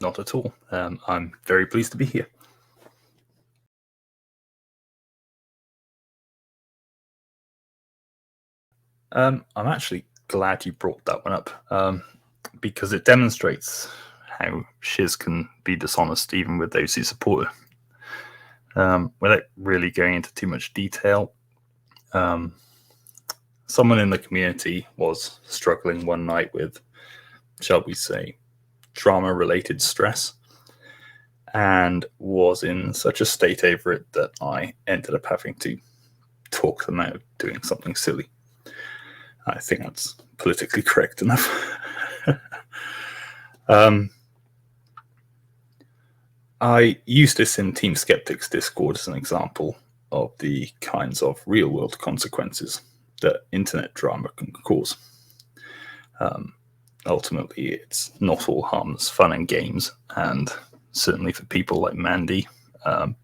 Not at all. I'm very pleased to be here. I'm actually glad you brought that one up because it demonstrates how Shizz can be dishonest even with those who support her. Without really going into too much detail, someone in the community was struggling one night with, shall we say, drama-related stress, and was in such a state over it that I ended up having to talk them out of doing something silly. I think that's politically correct enough. I use this in Team Skeptics Discord as an example of the kinds of real-world consequences that internet drama can cause. Ultimately, it's not all harmless fun and games, and certainly for people like Mandy,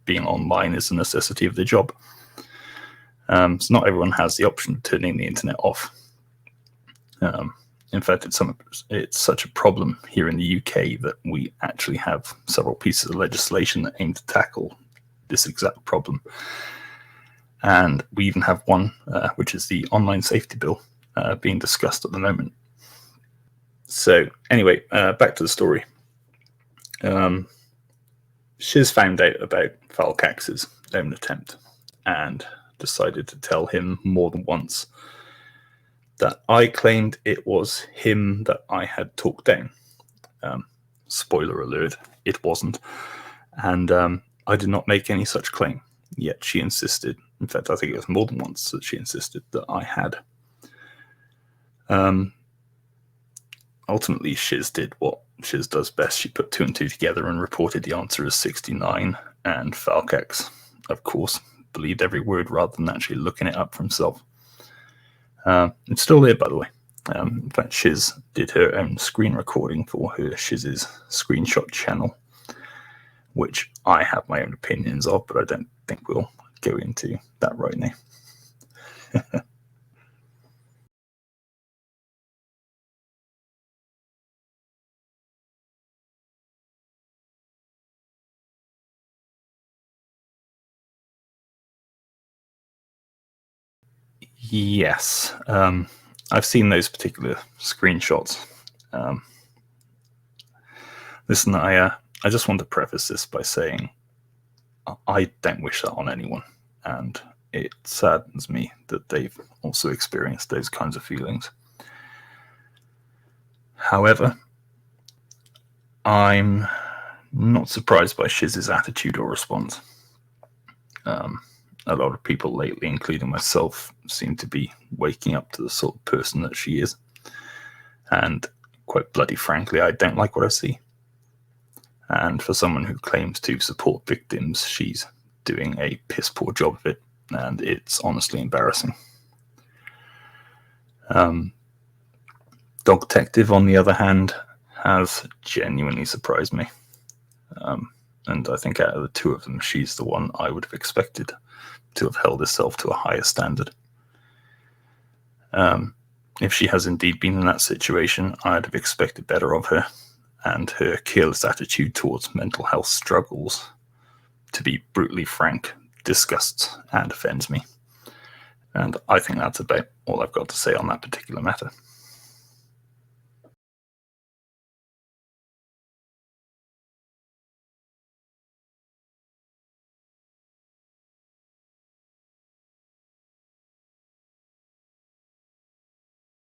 being online is a necessity of their job. So not everyone has the option of turning the internet off. In fact, it's such a problem here in the UK that we actually have several pieces of legislation that aim to tackle this exact problem. And we even have one, which is the Online Safety Bill, being discussed at the moment. So anyway, back to the story. Shizz found out about Falcax's own attempt and decided to tell him more than once that I claimed it was him that I had talked down. Spoiler alert, it wasn't. And I did not make any such claim, yet she insisted, in fact I think it was more than once that she insisted that I had. Ultimately, Shizz did what Shizz does best. She put 2 and 2 together and reported the answer as 69, and Falcax, of course, believed every word rather than actually looking it up for himself. It's still there, by the way. In fact, Shizz did her own screen recording for her Shizz's screenshot channel, which I have my own opinions of, but I don't think we'll go into that right now. Yes, I've seen those particular screenshots. Listen, I just want to preface this by saying I don't wish that on anyone, and it saddens me that they've also experienced those kinds of feelings. However, I'm not surprised by Shizz's attitude or response. A lot of people lately, including myself, seem to be waking up to the sort of person that she is. And quite bloody frankly, I don't like what I see. And for someone who claims to support victims, she's doing a piss poor job of it, and it's honestly embarrassing. Dog Detective, on the other hand, has genuinely surprised me. And I think out of the two of them, she's the one I would have expected to have held herself to a higher standard. If she has indeed been in that situation, I'd have expected better of her, and her careless attitude towards mental health struggles, to be brutally frank, disgusts and offends me. And I think that's about all I've got to say on that particular matter.